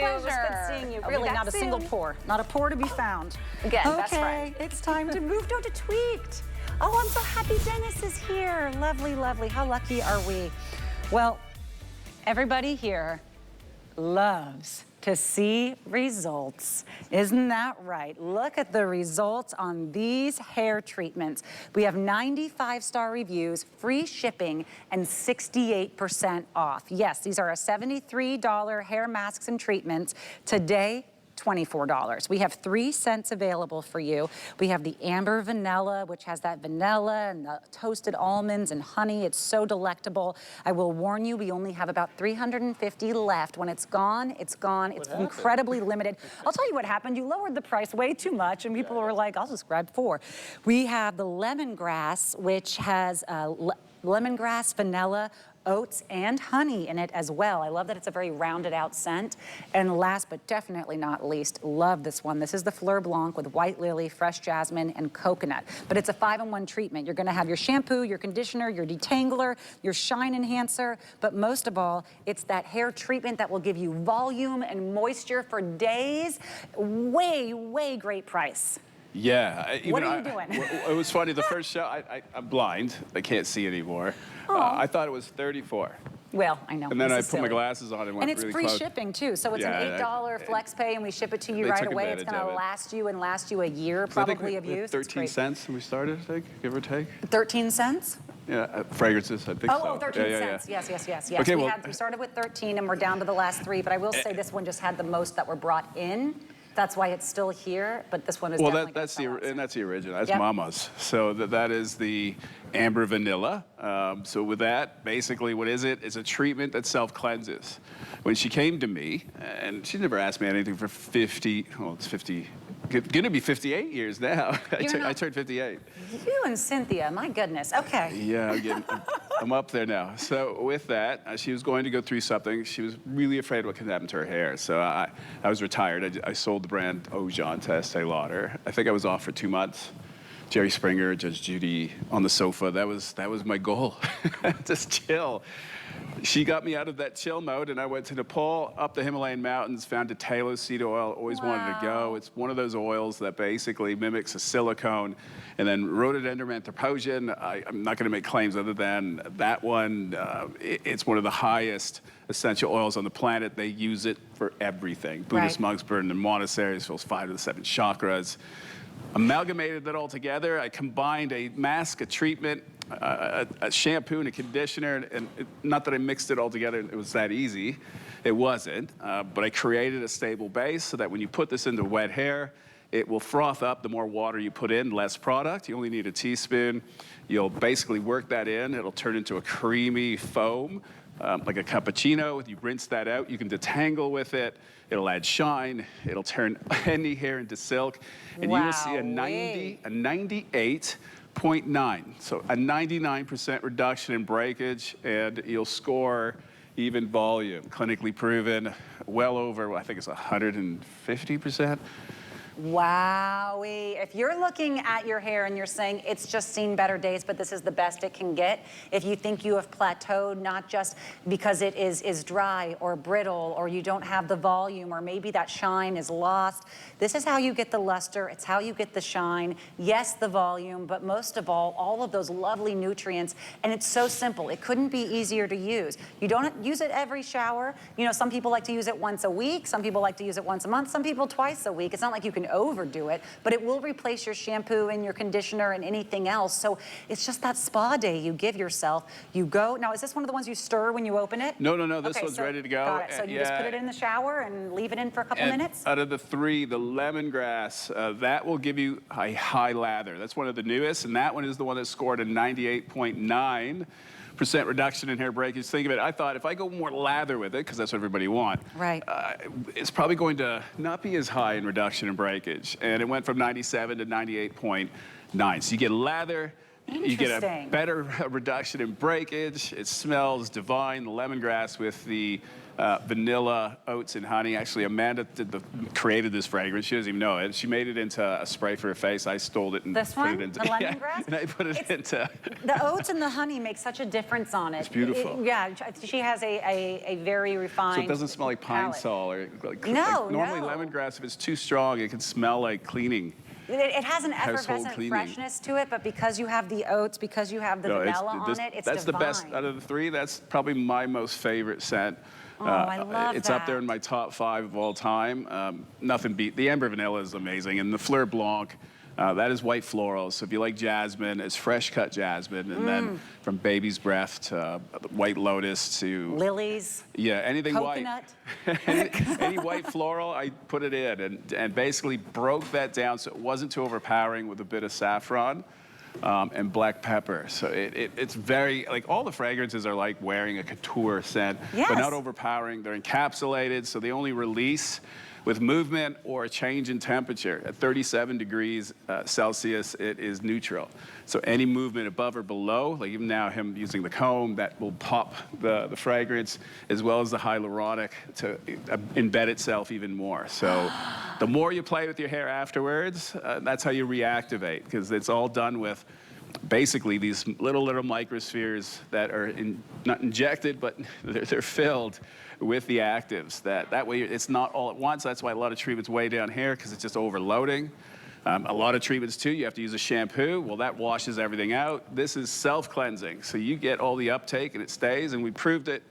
It was good seeing you. Really, not a single pore. Not a pore to be found. Again, best Okay, friend. it's time to move to Tweaked. Oh, I'm so happy Dennis is here. Lovely, lovely. How lucky are we? Well, everybody here loves to see results. Isn't that right? Look at the results on these hair treatments. We have 95-star reviews, free shipping, and 68% off. Yes, these are a $73 hair masks and treatments. Today, $24. We have 3 scents available for you. We have the amber vanilla, which has that vanilla and the toasted almonds and honey. It's so delectable. I will warn you, we only have about 350 left. When it's gone, it's gone. It's incredibly limited. I'll tell you what happened. You lowered the price way too much, and people were like, I'll just grab 4. We have the lemongrass, which has lemongrass, vanilla, oats, and honey in it as well. I love that it's a very rounded out scent. And last but definitely not least, love this one. This is the Fleur Blanc with white lily, fresh jasmine, and coconut. But it's a 5-in-1 treatment. You're gonna have your shampoo, your conditioner, your detangler, your shine enhancer, but most of all, it's that hair treatment that will give you volume and moisture for days. Way, way great price. Yeah. What are you doing? It was funny, the first show, I'm blind. I can't see anymore. I thought it was 34. Well, I know. And then I put my glasses on and went really close. And it's free shipping too, so it's an $8 flex pay and we ship it to you right away. It's gonna last you a year probably of use. 13 cents when we started, I think, give or take. 13 cents? Yeah, fragrances, I think so. Oh, 13 cents. Yes. Okay, we started with 13 and we're down to the last 3, but I will say this one just had the most that were brought in. That's why it's still here, but this one is definitely that's the original. That's Mama's. So that is the amber vanilla. So with that, basically, what is it? It's a treatment that self-cleanses. When she came to me, and she never asked me anything for 50. Well, it's 50. Gonna be 58 years now. I turned 58. You and Cynthia, my goodness. Okay. Yeah, I'm up there now. So with that, she was going to go through something. She was really afraid what could happen to her hair. So I was retired. I sold the brand Ojon to Estee Lauder. I think I was off for 2 months. Jerry Springer, Judge Judy on the sofa. That was my goal. Just chill. She got me out of that chill mode, and I went to Nepal, up the Himalayan mountains, found detangler seed oil, always wanted to go. It's one of those oils that basically mimics a silicone, and then rhododendron anthropogon. I'm not gonna make claims other than that one. It's one of the highest essential oils on the planet. They use it for everything. Buddhist monks burn in monasteries, fills 5 to the 7 chakras. Amalgamated that all together. I combined a mask, a treatment, a shampoo, and a conditioner, and not that I mixed it all together, it was that easy. It wasn't, but I created a stable base so that when you put this into wet hair, it will froth up. The more water you put in, less product. You only need a teaspoon. You'll basically work that in. It'll turn into a creamy foam, like a cappuccino. You rinse that out. You can detangle with it. It'll add shine. It'll turn any hair into silk. And you will see a 98.9. So a 99% reduction in breakage, and you'll score even volume. Clinically proven, well over, I think it's 150%. Wowee. If you're looking at your hair and you're saying it's just seen better days, but this is the best it can get, if you think you have plateaued, not just because it is dry or brittle or you don't have the volume or maybe that shine is lost, this is how you get the luster, it's how you get the shine, yes, the volume, but most of all of those lovely nutrients, and it's so simple. It couldn't be easier to use. You don't use it every shower. You know, some people like to use it once a week, some people like to use it once a month, some people twice a week. It's not like you can overdo it, but it will replace your shampoo and your conditioner and anything else. So it's just that spa day you give yourself. You go, now is this one of the ones you stir when you open it? No, this one's ready to go. Got it. So you just put it in the shower and leave it in for a couple minutes? Out of the 3, the lemongrass, that will give you a high lather. That's one of the newest, and that one is the one that scored a 98.9% reduction in hair breakage. Think of it, I thought if I go more lather with it, because that's what everybody wants, it's probably going to not be as high in reduction in breakage. And it went from 97 to 98.9. So you get lather, you get a better reduction in breakage. It smells divine, the lemongrass with the vanilla, oats, and honey. Actually, Amanda created this fragrance. She doesn't even know it. She made it into a spray for her face. I stole it and this put one, it into the lemongrass. and I put it into. The oats and the honey make such a difference on it. It's beautiful. Yeah, she has a very refined. So it doesn't smell like pine palette. sol or like. No, normally no. lemongrass, if it's too strong, it can smell like cleaning. It has an Household effervescent cleaning. freshness to it, but because you have the oats, because you have the vanilla on it, it's that's divine. the best out of the three. That's probably my most favorite scent. Oh, I love it's that. up there in my top 5 of all time. Nothing beat the Amber Vanilla is amazing, and the Fleur Blanc. That is white floral. So if you like jasmine, it's fresh cut jasmine, and then from baby's breath to white lotus to lilies. Yeah, anything coconut. white. any white floral, I put it in and basically broke that down so it wasn't too overpowering with a bit of saffron and black pepper. So it's very, like all the fragrances are like wearing a couture scent, Yes. but not overpowering. They're encapsulated, so they only release with movement or a change in temperature. At 37 degrees Celsius, it is neutral. So any movement above or below, like even now him using the comb, that will pop the fragrance, as well as the hyaluronic to embed itself even more. So the more you play with your hair afterwards, that's how you reactivate, because it's all done with basically these little microspheres that are not injected, but they're filled with the actives. That way it's not all at once. That's why a lot of treatments way down here, because it's just overloading. A lot of treatments too, you have to use a shampoo. Well, that washes everything out. This is self-cleansing, so you get all the uptake and it stays, and we proved it.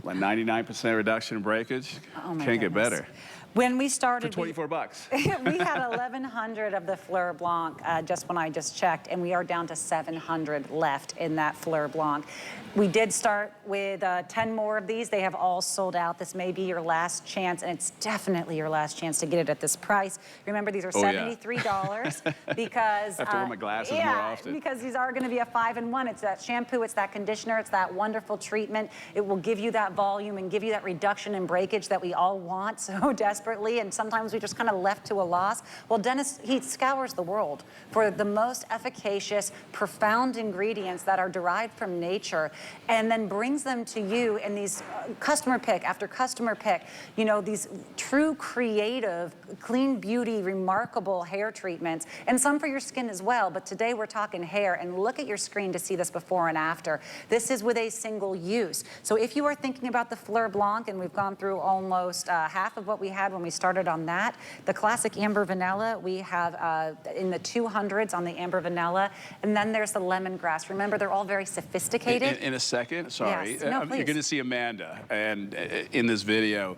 A 99% reduction in breakage. Oh my Can't get goodness. better. When we started, For 24 bucks. we had 1,100 of the Fleur Blanc just when I just checked, and we are down to 700 left in that Fleur Blanc. We did start with 10 more of these. They have all sold out. This may be your last chance, and it's definitely your last chance to get it at this price. Remember, these are $73 because... I have to wear my glasses more often. Because these are going to be a 5-in-1. It's that shampoo, it's that conditioner, it's that wonderful treatment. It will give you that volume and give you that reduction in breakage that we all want so desperately, and sometimes we just kind of left to a loss. Well, Dennis, he scours the world for the most efficacious, profound ingredients that are derived from nature, and then brings them to you in these customer pick after customer pick, you know, these true creative, clean beauty, remarkable hair treatments, and some for your skin as well. But today we're talking hair, and look at your screen to see this before and after. This is with a single use. So if you are thinking about the Fleur Blanc, and we've gone through almost half of what we had when we started on that, the classic Amber Vanilla, we have in the 200s on the Amber Vanilla, and then there's the lemongrass. Remember, they're all very sophisticated. In a second, sorry. Yes. No, please. You're going to see Amanda, and in this video,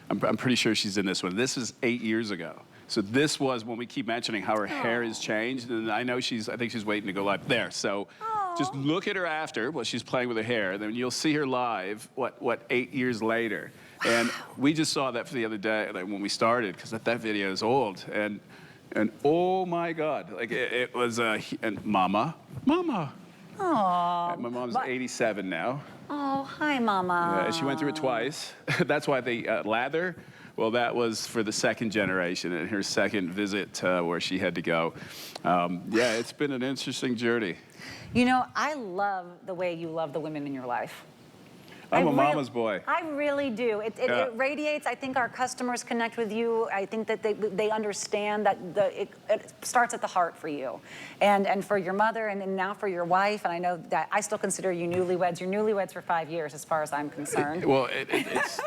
I'm pretty sure she's in this one. This is 8 years ago. So this was when we keep mentioning how her hair has changed, and I know I think she's waiting to go live there. So just look at her after while she's playing with her hair, then you'll see her live, what 8 years later. Wow. And we just saw that for the other day, like when we started, because that video is old, and oh my God, like it was and Mama. Oh, My mom's 87 now. Oh, hi, Mama. Yeah, she went through it twice. That's why they lather. Well, that was for the second generation and her second visit where she had to go. Yeah, it's been an interesting journey. You know, I love the way you love the women in your life. I'm a mama's boy. I really do. It radiates. I think our customers connect with you. I think that they understand that it starts at the heart for you. And for your mother and now for your wife. And I know that I still consider you newlyweds. You're newlyweds for 5 years as far as I'm concerned. Well, it's...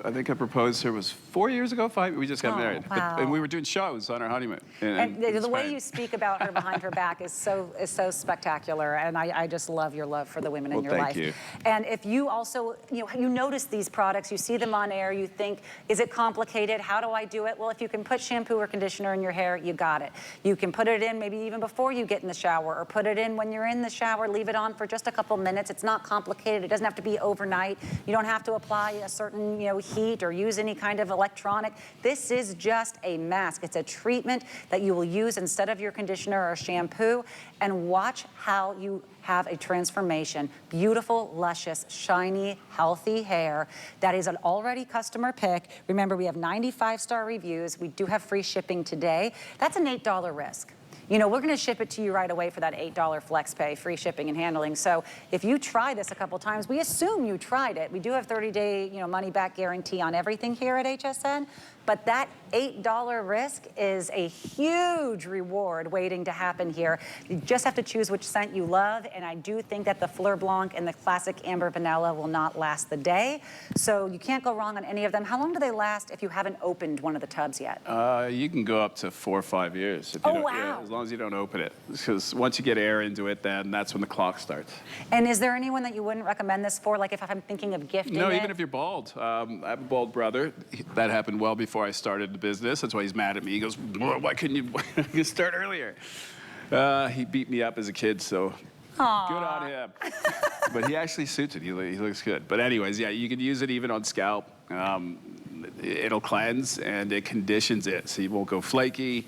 I think I proposed to her was 4 years ago, 5. We just got married, wow. and we were doing shows on our honeymoon. And the way you speak about her behind her back is so spectacular, and I just love your love for the women in your life. Thank you. And if you also, you notice these products, you see them on air, you think, is it complicated? How do I do it? Well, if you can put shampoo or conditioner in your hair, you got it. You can put it in maybe even before you get in the shower, or put it in when you're in the shower, leave it on for just a couple minutes. It's not complicated. It doesn't have to be overnight. You don't have to apply a certain heat or use any kind of electronic. This is just a mask. It's a treatment that you will use instead of your conditioner or shampoo, and watch how you have a transformation. Beautiful, luscious, shiny, healthy hair that is an already customer pick. Remember, we have 95-star reviews. We do have free shipping today. That's an $8 risk. You know, we're gonna ship it to you right away for that $8 flex pay, free shipping and handling. So if you try this a couple times, we assume you tried it. We do have 30-day, you know, money back guarantee on everything here at HSN, but that $8 risk is a huge reward waiting to happen here. You just have to choose which scent you love, and I do think that the Fleur Blanc and the classic Amber Vanilla will not last the day. So you can't go wrong on any of them. How long do they last if you haven't opened one of the tubs yet? You can go up to 4 or 5 years. If you don't, wow. Yeah, as long as you don't open it. Because once you get air into it, then that's when the clock starts. And is there anyone that you wouldn't recommend this for? Like if I'm thinking of gifting No, it? even if you're bald. I have a bald brother. That happened well before I started the business. That's why he's mad at me. He goes, why couldn't you start earlier? He beat me up as a kid, so Aww. good on him. But he actually suits it. He looks good. But anyways, yeah, you can use it even on scalp. It'll cleanse and it conditions it, so you won't go flaky.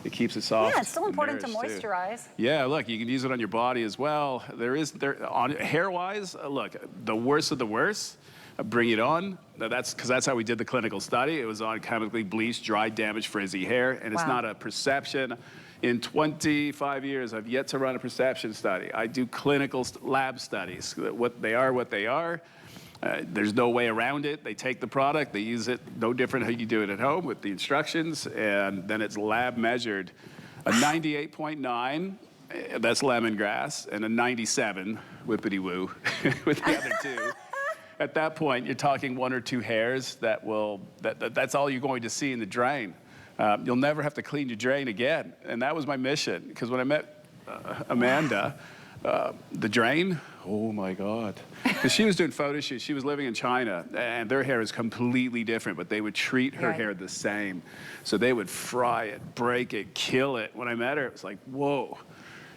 It keeps it soft. Yeah, it's still important to nourished, moisturize. Too. Yeah, look, you can use it on your body as well. On hair-wise, look, the worst of the worst, bring it on. That's because that's how we did the clinical study. It was on chemically bleached, dry, damaged, frizzy hair, and it's not a perception. In 25 years, I've yet to run a perception study. I do clinical lab studies. What they are. There's no way around it. They take the product, they use it no different how you do it at home with the instructions, and then it's lab measured. A 98.9, that's lemongrass, and a 97, whippity-woo, with the other two. At that point, you're talking 1 or 2 hairs that's all you're going to see in the drain. You'll never have to clean your drain again. And that was my mission, because when I met Amanda, the drain, oh my God. Because she was doing photo shoots, she was living in China, and their hair is completely different, but they would treat her hair the same. So they would fry it, break it, kill it. When I met her, it was like, whoa,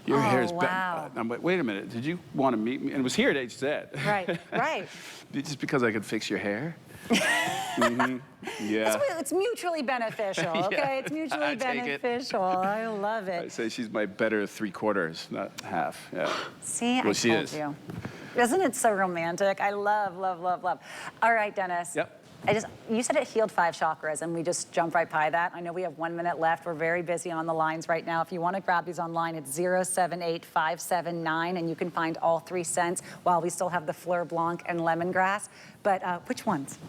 your hair is wow. I'm like, wait a minute, did you want to meet me? And it was here at HZ. Right, right. Just because I could fix your hair? Mm-hmm. Yeah. It's mutually beneficial, okay? Yeah. It's mutually I take it. beneficial. I love it. I say she's my better 3/4, not half. Yeah. See, well, I told you. Isn't it so romantic? I love, love, love, love. All right, Dennis. Yep. You said it healed 5 chakras, and we just jumped right by that. I know we have 1 minute left. We're very busy on the lines right now. If you want to grab these online, it's 078579, and you can find all 3 scents while we still have the Fleur Blanc and lemongrass. But which ones?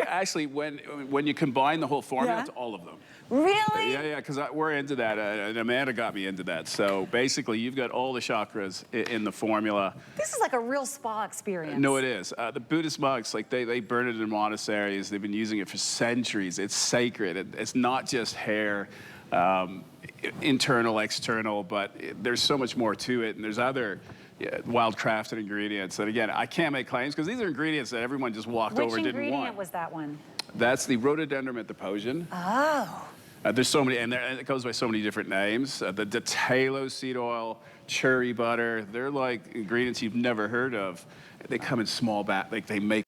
Actually, when you combine the whole formula, it's all of them. Really? Yeah, because we're into that, and Amanda got me into that. So basically, you've got all the chakras in the formula. This is like a real spa experience. No, it is. The Buddhist monks, like they burn it in monasteries. They've been using it for centuries. It's sacred. It's not just hair, internal, external, but there's so much more to it, and there's other wild crafted ingredients. And again, I can't make claims because these are ingredients that everyone just walked over and didn't want. Which ingredient was that one? That's the rhododendron methylposion. Oh. There's so many, and it goes by so many different names. The detangler seed oil, cherry butter, they're like ingredients you've never heard of. They come in small batch, like they make